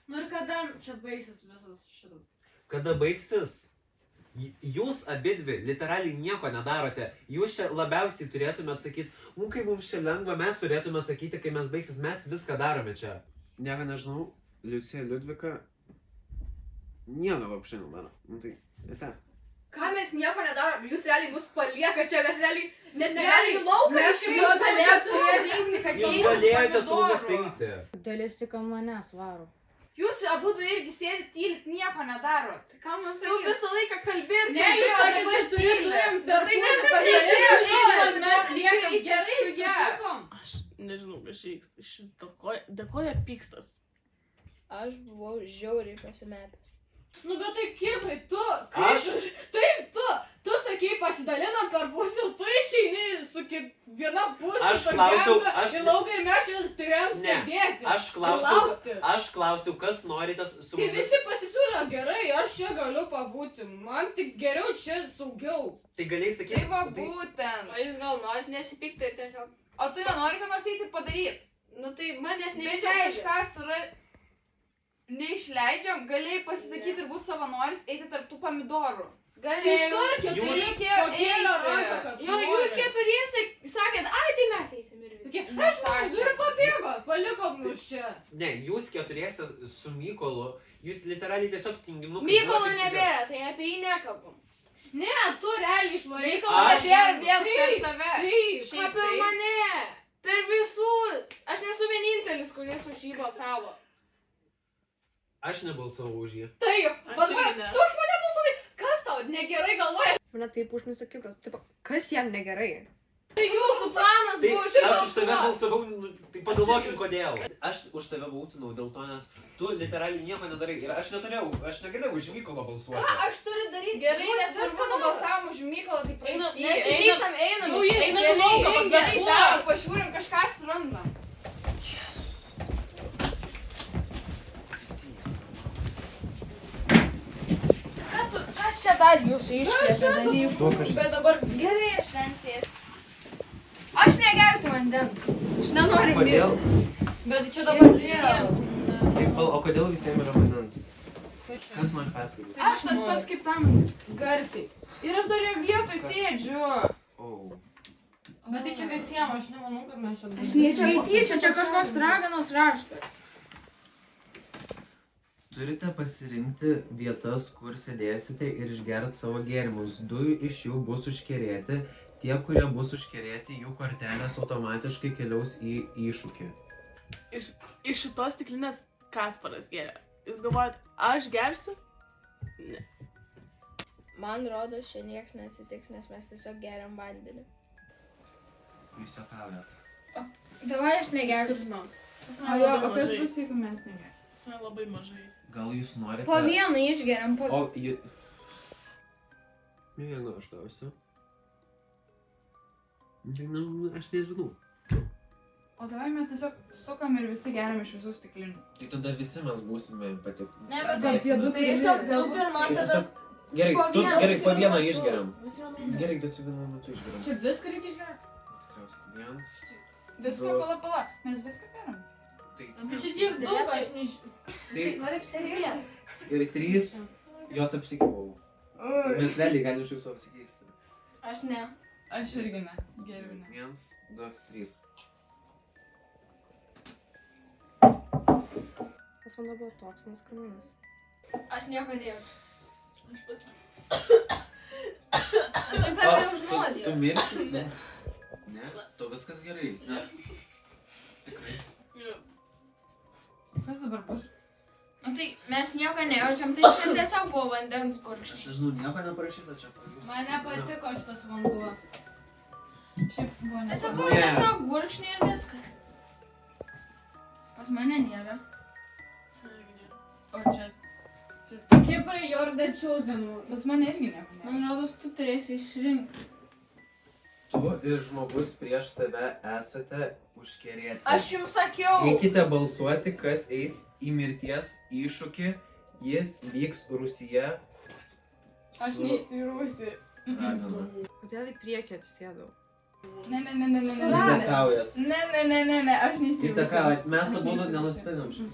Nu ir kada čia baigsis visas šitas? Kada baigsis? Jūs abidvi literaliai nieko nedarote. Jūs čia labiausiai turėtumėt sakyti, kai mums čia lengva, mes turėtume sakyti, kai mes baigsis, mes viską darome čia. Nieko nežinau, Liucija Liudvika nieko vapšai nedaro. Nu tai, ta. Ką mes nieko nedarom? Jūs realiai mus palieka čia, mes realiai net negali lauką. Mes juos galėsime, kad Jūs galėjote su mumis eiti. Dalis tik manęs varo. Jūs abudu irgi sėdit tylit, nieko nedarot. Tai ką man Tu sakyti? visą laiką kalbi ir Ne, jūs sakėte, turim per pusę pasidaryti, mes liekam gerai su ją. Aš nežinau, kas vyksta. Iš vis dėkoja pykstas. Aš buvau žiauriai pasimetęs. Nu bet tai Kiprai, tu, Aš? taip, tu sakai pasidalinam per pusę, tu išeini su viena pusė, Aš klausiau, į lauką ir mes čia turėjom Ne, sėdėti. aš klausiau, kas norite su Tai mumis. visi pasisiūlė gerai, aš čia galiu pabūti, man tik geriau čia saugiau. Tai galėjai sakyti. Tai va būtent. O jūs gal norit nesipykti ir tiesiog... O tu nenori ką nors eiti padaryti? Nu tai manęs Bent jau neišleidžia. kažką neišleidžiam, galėjai pasisakyti ir būti savanoris, eiti tarp tų pomidorų. Tai iš kur Tai keturi reikėjo pakėlė ranką, eiti. kad Jo, jūs keturiese sakėt, ai tai mes eisim ir viską. Aš noriu ir pabėgo, palikot mus čia. Ne, jūs keturiese su Mykolu, jūs literaliai tiesiog tinginukai. Mykolo nebėra, tai apie jį nekalbam. Ne, tu realiai išvarai. Aš- Nebėra vien per tave. Taip, Šiaip Apie tai- mane, per visus. Aš nesu vienintelis, kuris už jį balsavo. Aš nebalsavau už jį. Taip, Aš irgi ne. tu už mane balsavai. Kas tau negerai galvoja? Mane taip užmisa Kipras. Tipo, kas jam negerai? Tai jūsų planas Tai buvo aš šitą už tave balsavau, nu, tai pagalvokim kodėl. Aš už tave bautinau dėl to, nes tu literaliai nieko nedarai. Ir aš negalėjau už Mykolo balsuoti. Aš turiu daryti gerai, nes viską nubalsavom už Mykolą, tai praeitį. Nesipystam, einam. Nu, jis Einam eina į lauką, į Gerai, gerai, darom, pažiūrim, kažką surandam. Kas čia dar jūsų iškvietė dalykų? Bet dabar gerai, aš ten sėsiu. Aš negersiu vandens. Aš nenoriu kodėl? Bet čia dabar visiems. Taip, o kodėl visiems yra vandens? Kas nori perskaityti? Aš tas pats kaip tam Garsiai. ir aš dar jo vietoj sėdžiu. Oh. Bet tai čia visiems, aš nemanau, kad mes čia... Aš neskaitysiu, čia kažkoks raganos raštas. Turite pasirinkti vietas, kur sėdėsite ir išgerti savo gėrimus. 2 iš jų bus užkerėti. Tie, kurie bus užkerėti, jų kortelės automatiškai keliaus į iššūkį. Iš šitos stiklinės Kasparas geria. Jūs galvojat, aš gersiu? Ne. Man rodos, čia nieks neatsitiks, nes mes tiesiog geriam vandenį. Jūs juokaujat. Davai aš negersiu. O kas bus, jeigu mes negersim? Pas labai mažai. Gal jūs norite... Po vieną išgeriam, po... O, jeigu aš gausiu. Tai, nu, aš nežinau. O davai mes tiesiog sukam ir visi geriam iš visų stiklinių. Tai tada visi mes būsime patikti. Ne, bet tai tiesiog tu pirmą, tada... Gerai, po vieną, gerai, visi po vieną vienu metu. išgeriam. Visi vienu metu. Gerai, visi vienu metu išgeriam. Čia viską reikia išgerti. Tikriausiai viens. Viską pala. Mes viską geriam. Tai čia tiek daug, aš než... Tai Nori apsirėlės. ir 3, jos apsikavau. Mes realiai galim iš jūsų apsikeisti. Aš ne. Aš irgi ne. Geriau ne. 1, 2, 3. Pas mano buvo toks neskaminis. Aš nieko nejaučiu. Aš pas... Tai tave užnuodė. Tu mirsi? Ne. Ne? Tu viskas gerai. Nes... Tikrai. Kas dabar bus? Nu tai mes nieko nejaučiam, tai čia tiesiog buvo vandens Aš gurkšnis. nežinau, nieko neparašyta čia. Man nepatiko šitas vanduo. Šiaip buvo Tiesiog nepatiko. buvo tiesiog gurkšnį ir viskas. Pas mane nėra. O čia. Kiprai Jorda Chosenų. Pas mane irgi nieko nėra. Man rodos, tu turėsi išrinkti. Tu ir žmogus prieš tave esate užkerėti. Aš jums sakiau. Eikite balsuoti, kas eis į mirties iššūkį. Jis vyks Rusija. Aš neįsirūsi. Ragana. Kodėl į priekį atsėdau? Ne. Įsakaujat. Ne, aš neįsirūsiu. Įsakaujat. Mes Aš abu neįsirūsiu. nenusipelnėm šitą.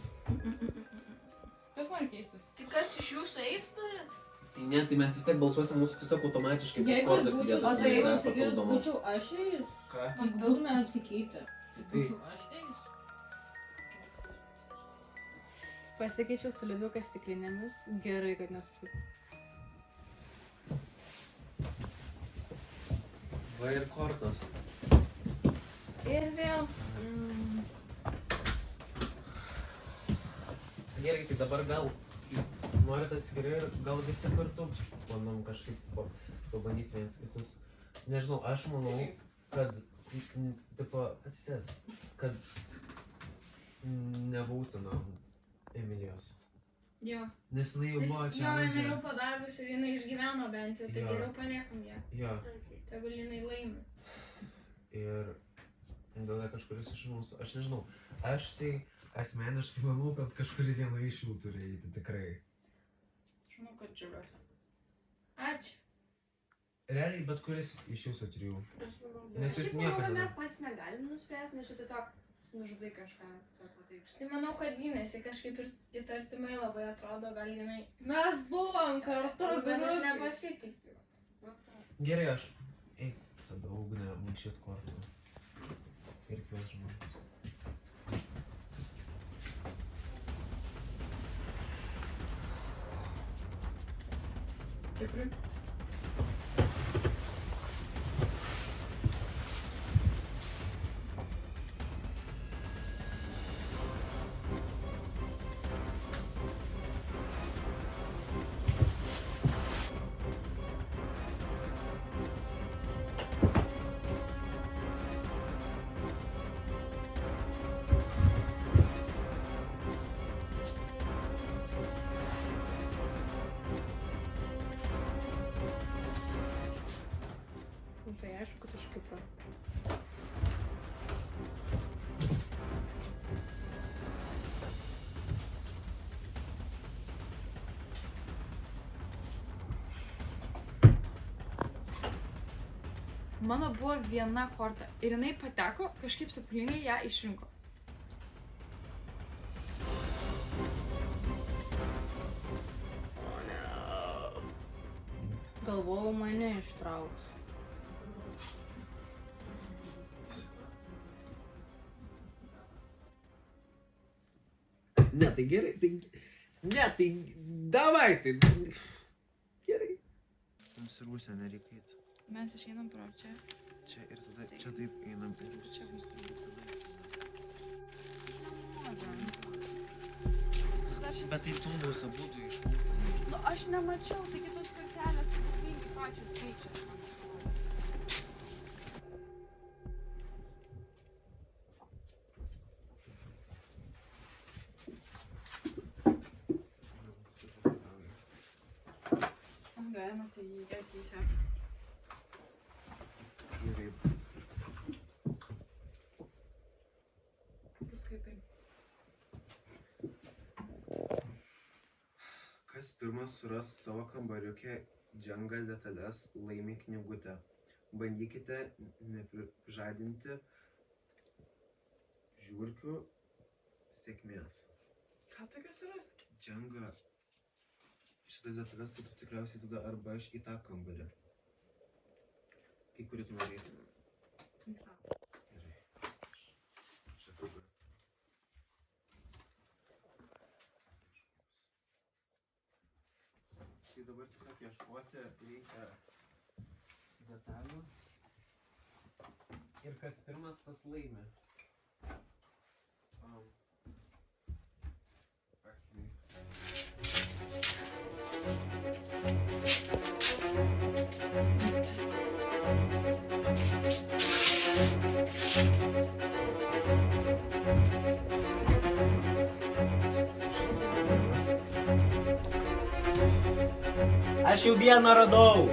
Kas nori keistis? Tai kas iš jūsų eis turit? Tai ne, tai mes vis tiek balsuosim, mūsų tiesiog automatiškai Jeigu Discordas būčiau, įdėtas. o tai jeigu dar apsikeitus papildomos. būčiau aš eis, Ką? tai būtume apsikeitę. Tai Tai- būčiau aš eis. Pasikeičiau su Liudvika stiklinėmis. Gerai, kad nesupyk. Va ir kortos. Ir vėl. Gerai, tai dabar gal norit atskirai ir gal visi kartu bandom kažkaip pabandyti viens kitus. Nežinau, aš manau, kad, tipo, atsisėd, kad nebūtumėm Emilijos. Jo. Nes jinai jau buvo čia. Jo, jinai jau padarius ir jinai išgyveno bent jau, tai Jo. geriau paliekam ją. Jo, Tegul jinai laimi. ir tada kažkuris iš mūsų, aš nežinau, aš tai asmeniškai manau, kad kažkuri viena iš jų turi eiti tikrai. Aš manau, kad džiugiuosi. Ačiū. Realiai, bet kuris iš jūsų trijų. Nes jūs Šiaip manau, nieko kad mes nedarot. patys negalim nuspręsti, nes čia tiesiog nužudai kažką. Tiesiog va taip. Tai manau, kad ji nesi kažkaip ir įtartimai labai atrodo, gal jinai... Mes buvom kartu, Bet aš bet nepasitikiu. Gerai, aš eik tada ugnę maišyt kortų. Ir kvies žmonės. Tikrai. Nu, tai aišku, kad iš Kipro. Mano buvo viena korta ir jinai pateko, kažkaip saplingai ją išrinko. O ne. Galvojau, mane ištrauks. Ne, tai gerai, tai... Ne, tai... Davai, tai... Gerai. Mums ir Rusija nereikia eiti. Mes išeinam pro čia. Čia ir tada, čia taip einam ir jūs čia bus Bet tai tu mus abudu išmoktum. Nu, aš nemačiau, tai kitos kortelės skirtingai pačios keičia. Vienas į jį ateisę. Gerai. Tu skaitai. Kas pirmas suras savo kambariuke dženga detalės, laimi knygutę. Bandykite neprižadinti žiurkių sėkmės. Ką tokios surasti? Dženga. Šitas detalės, tai tu tikriausiai tada arba aš į tą kambarį. Kai kurį tu norėtum. Gerai. Čia tada. Tai dabar tiesiog ieškoti reikia detalių. Ir kas pirmas, tas laimi. Aš jau vieną radau.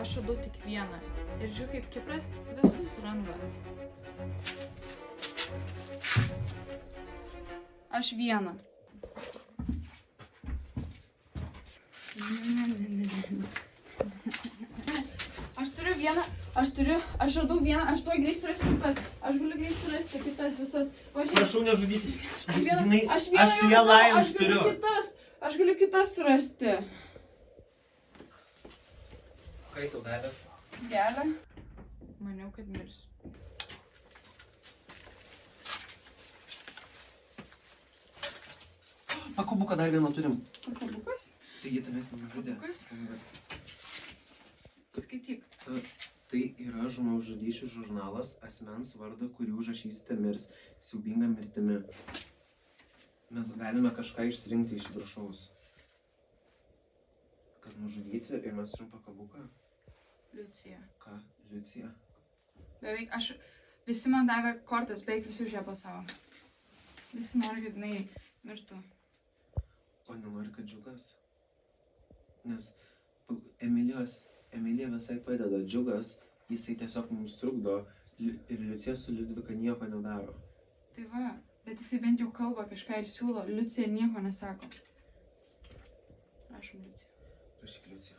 Aš radau tik vieną. Ir žiūrėk, kaip Kipras visus randa. Aš vieną. Aš radau vieną, aš tuoj greit surasiu kitas. Aš galiu greit surasti kitas visas. Prašau nežudyti. Aš Aš su ją Lions turiu. Aš galiu kitas surasti. Kai tau davė? Gerą. Maniau, kad mirsiu. Pakabuką dar vieną turim. Pakabukas? Taigi tavęs nežudė. Skaityk. Tai yra žmogžudysčių žurnalas, asmens vardą, kurį užrašysite mirs siaubinga mirtimi. Mes galime kažką išsirinkti iš viršaus. Kad nužudyti ir mes turim pakabuką. Liucija. Ką? Liucija? Beveik visi man davė kortas, beveik visi už ją balsavo. Visi nori, kad jinai mirtų. O nenori, kad Džiugas? Nes Emilija visai padeda. Džiugas, jisai tiesiog mums trukdo ir Liucija su Liudvika nieko nedaro. Tai va, bet jisai bent jau kalba kažką ir siūlo. Liucija nieko nesako. Rašom Liucija. Rašyk Liucija.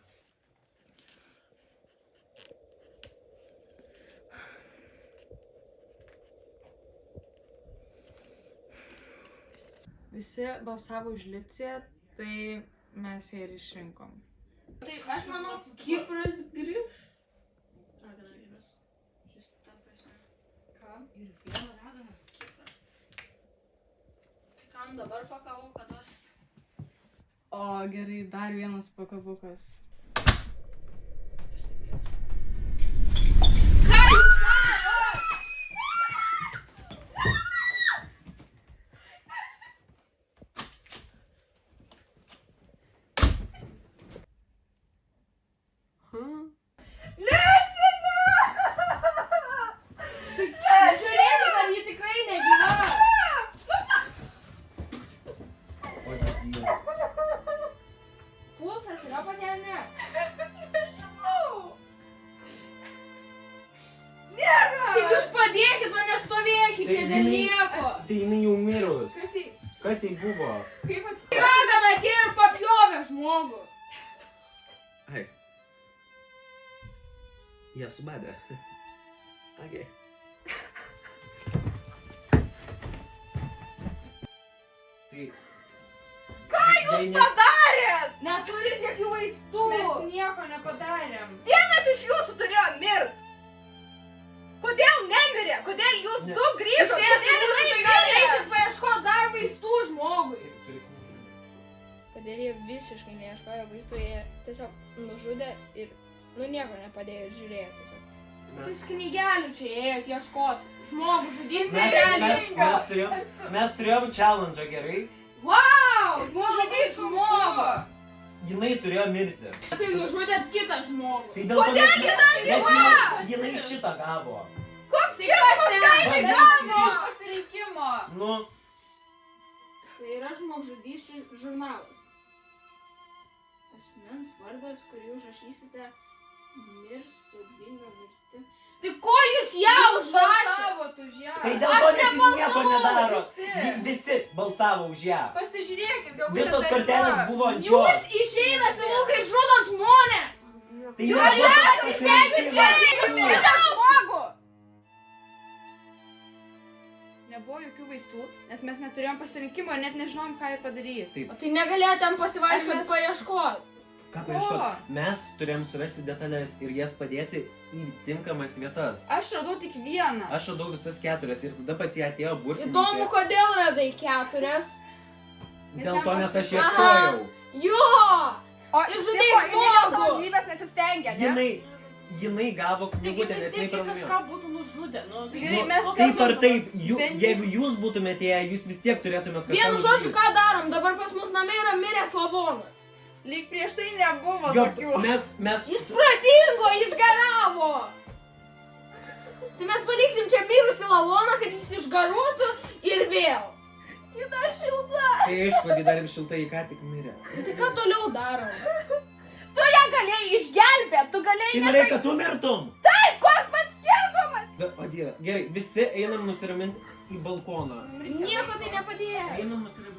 Visi balsavo už Liuciją, tai mes ją ir išrinkom. Tai aš manau, Kipras grįž. Ką? Ir vėl rado Kiprą. Tai kam dabar pakabuką duosit? O gerai, dar vienas pakabukas. Žiūrėkit, ar ji tikrai negyva. O Dieve. Pulsas yra pačiai ar ne? Negi čia dėl nieko. Tai jinai jau mirus. Kas jį? Kas jai buvo? Kaip atsitiko? Ragana atėjo ir papjovė žmogų. Ai. Jie subadė. Okay. Tai... Ką jūs Padarėt! Neturi tiek jų vaistų. Mes nieko nepadarėm. Vienas iš jūsų turėjo mirt. Kodėl nemirė? Kodėl jūs Ne. du grįžote? Kodėl jinai mirė? Reikia paieškoti dar vaistų žmogui. Kodėl jie visiškai neieškojo vaistų, jie tiesiog nužudė ir, nieko nepadėjo ir žiūrėjo tiesiog. Jūs knygelių čia ėjot ieškoti. Žmogų žudyti Mes turėjom challenge, gerai? Wow! Nužudyti žmogų. Jinai turėjo mirti. Tai nužudėt kitą žmogų. Tai dėl to jinai šitą gavo. Koks Tai kas ten? Pasirinkimo. Nu, Tai yra žmogžudysčių žurnalas. Asmens vardas, kurį užrašysite, mirs siaubinga mirti. Tai ko jūs ją užrašėte? Balsavot už ją. tai dėl to nes ji nieko nedaro. Visi balsavo už ją. Pasižiūrėkit, galbūt Visos ta kortelės riba. buvo ant Jūs jos. išeinate laukai žudot žmonės. Tai jūs pasirinkimą. kitą žmogų? Nebuvo jokių vaistų, nes mes neturėjom pasirinkimo ir net nežinom, ką jie padarys. Taip. O tai negalėjo ten pasivaikščioti, Mes- paieškoti. Ką paieškot? Mes turėjom surasti detalės ir jas padėti į tinkamas vietas. Aš radau tik vieną. Aš radau visas 4 ir tada pas ją atėjo burtininkė. Įdomu, kodėl radai 4. Dėl to, nes aš Aha. ieškojau. Jo! O Ir žudei tipo, jinai dėl savo žmogų. gyvybės nesistengė, ne? Jinai gavo Taigi knygutę, vis nes tiek jinai jie pralaimėjo. kažką būtų nužudę. Nu, tai Gerai, mes Taip ar taip, Bent- jeigu jūs būtumėte ją, jūs vis tiek turėtumėt kažką Vienu žodžiu, nužudyti. ką darom? Dabar pas mus namie yra miręs lavonas. Lyg prieš tai nebuvo Jo, tokių. mes... Jis pradingo, jis garavo. Tai mes paliksim čia mirusį lavoną, kad jis išgaruotų ir vėl. Tai aišku, kad ji dar ir šiltai ką tik mirė. Tai ką toliau darom? Tu ją galėjai išgelbėti, tu galėjai Tai norėjai, kad tu mirtum. Taip, koks man skirtumas? O dieve, gerai, visi einam nusiraminti į balkoną. Nieko tai nepadėjo. Einam nusiraminti.